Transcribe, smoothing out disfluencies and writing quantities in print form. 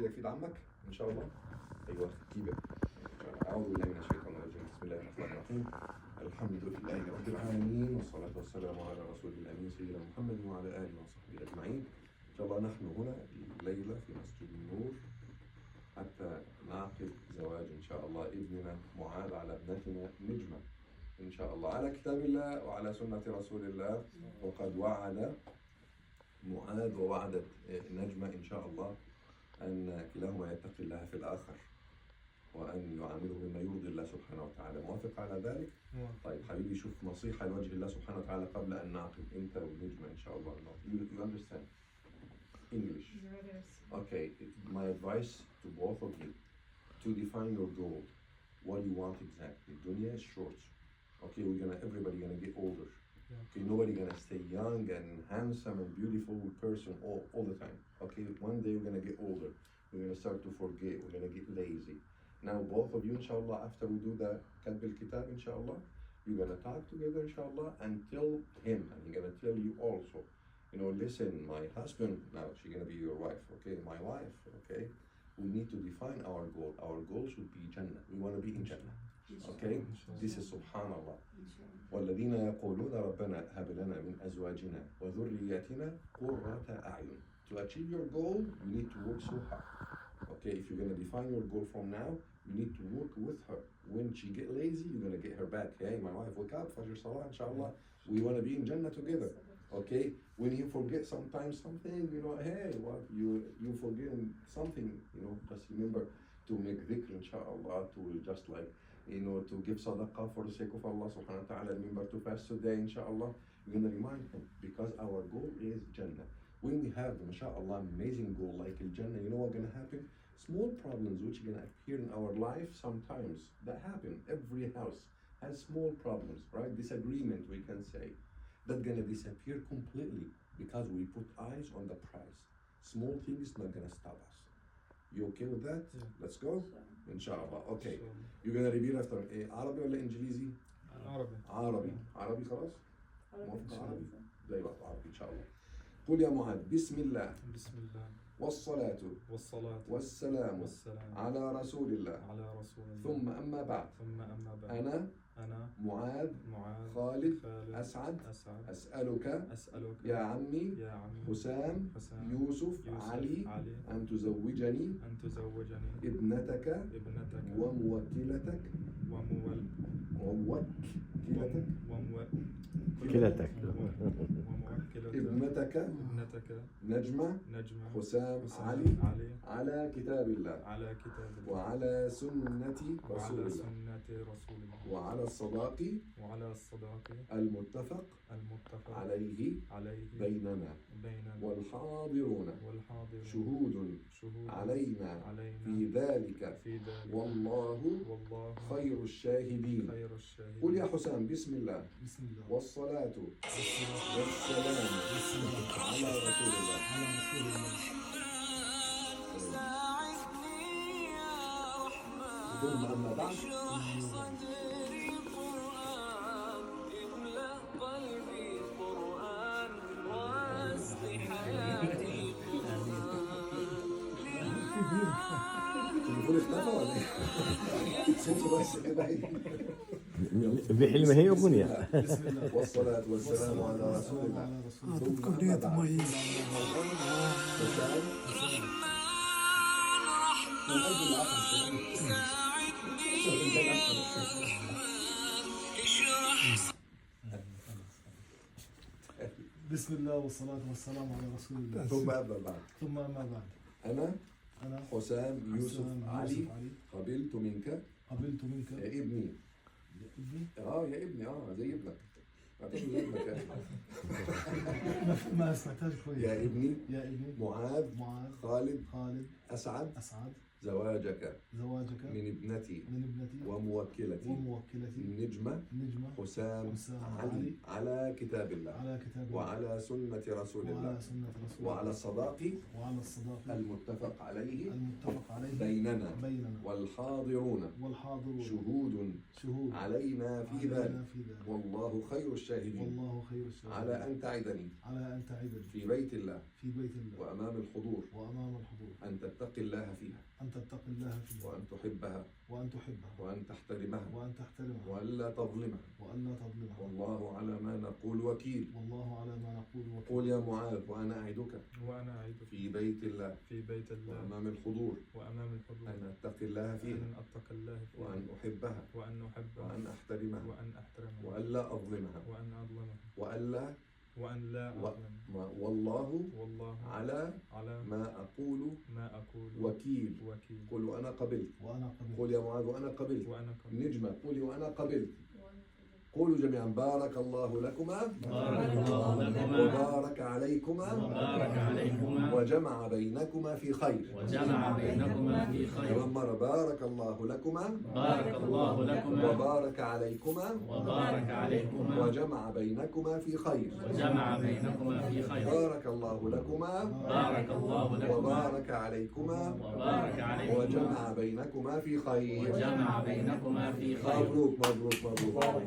كده في عمك ان شاء الله. ايوه كيبه. اعوذ بالله من الشيطان الرجيم. بسم الله الرحمن الرحيم. الحمد لله رب العالمين والصلاه والسلام على رسول الامين سيدنا محمد وعلى اله وصحبه اجمعين. ان شاء الله نحن هنا الليله في مسجد النور حتى نعقد زواج ان شاء الله ابننا معاذ على ابنتنا نجمه ان شاء الله على كتاب الله وعلى سنه رسول الله. وقد وعد معاذ ووعدت نجمه ان شاء الله ان كلاهما يتقي الله في الاخر وأن يعامله بما يرضي الله سبحانه وتعالى. موافق على ذلك؟ طيب حبيبي شوف نصيحة لوجه الله سبحانه وتعالى قبل أن نعقد أنت والنجمة إن شاء الله. You understand English? Okay, my advice to both of you to define your goal. What do you want exactly? Dunya is short. Okay, everybody gonna get older. Okay, nobody gonna stay young and handsome and beautiful person all the time. Okay, one day we're gonna get older. We're gonna start to forget. We're gonna get lazy. Now both of you inshallah, after we do the Katb al-Kitab inshallah, you're gonna talk together inshallah and tell him, and he's gonna tell you also, listen, my husband, now she's gonna be your wife, okay, my wife, okay, we need to define our goal. Our goal should be Jannah. We want to be in Jannah, okay? This is subhanallah. والذين يقولون ربنا هب لنا من أزواجنا وذرياتنا قرة أعين. To achieve your goal, you need to work so hard. Okay, if you're gonna define your goal from now, you need to work with her. When she get lazy, you're gonna get her back. Hey, my wife, wake up, Fajr Salah, inshallah. We wanna be in Jannah together. Okay, when you forget sometimes something, hey, what you forget something, just remember to make dhikr, inshallah, to just like, to give sadaqah for the sake of Allah subhanahu wa ta'ala. Remember to fast today, inshallah. You're gonna remind him because our goal is Jannah. When we have, mashallah, amazing goal like Al-Jannah, you know what's gonna happen? Small problems which are gonna appear in our life sometimes, that happen. Every house has small problems, right? Disagreement, we can say. That's gonna disappear completely because we put eyes on the prize. Small things not gonna stop us. You okay with that? Yeah. Let's go? Inshallah. Okay. You're gonna repeat after me. عربي ولا إنجليزي؟ عربي. عربي خلاص؟ موافق عربي؟ زي بعض عربي إن شاء الله. قل يا معاذ بسم الله والصلاة والسلام على رسول الله ثم أما بعد أنا معاذ خالد أسعد أسألك يا عمي حسام يوسف علي أن تزوجني ابنتك وموكلتك ابنتك نجمة حسام علي على كتاب الله وعلى سنة رسول الله وعلى الصداق المتفق عليه بيننا والحاضرون شهود علينا في ذلك والله خير الشاهدين. قل يا حسام بسم الله والصلاة والسلام على رسول الله ثم أما بعد التليفون اختفى ولا ايه؟ صوته بس كده بحلمه هي وبنية. والصلاة والسلام على رسول الله. ثم أما بعد بسم الله والصلاة والسلام على رسول الله. ثم أما بعد أنا حسام يوسف علي قبلت منك يا ابني. يا ابني زي ابنك. زي ابنك يا اخي. ما سمعتهاش كويس. يا ابني معاذ خالد أسعد زواجك من ابنتي وموكلتي نجمة حسام علي على كتاب الله وعلى سنة رسول الله وعلى الصداق المتفق عليه بيننا والحاضرون شهود علينا في ذلك والله خير الشاهدين على أن تعدني في بيت الله وأمام الحضور أن تتقي تتقي الله فيها أن تتقي الله فيها وأن تحبها وأن تحبها وأن تحترمها وأن تحترمها وألا تظلمها. وألا تظلمها. والله على ما نقول وكيل. والله على ما نقول وكيل. قل يا معاذ وأنا أعدك وأنا أعيدك في بيت الله في بيت الله وأمام الحضور وأمام الحضور أن أتقي الله فيها أن أتقي الله فيها وأن أحبها وأن أحبها وأن أحترمها وأن أحترمها وألا أظلمها وأن أظلمها وألا وأن لا أظلم. والله والله على على ما أقول ما أقول وكيل. وكيل. قل وأنا قبلت. وأنا قبلت. قل يا معاذ وأنا قبلت. وأنا قبلت. نجمة قولي وأنا قبلت. قولوا جميعا بارك الله لكما بارك الله لكما وبارك عليكما وبارك عليكما وجمع بينكما في خير. وجمع بينكما في خير. كمان مرة بارك الله لكما بارك الله لكما وبارك عليكما وبارك عليكما وجمع بينكما في خير. وجمع بينكما في خير. بارك الله لكما بارك الله لكما وبارك عليكما وبارك عليكما وجمع بينكما في خير. وجمع بينكما في خير. مبروك مبروك مبروك.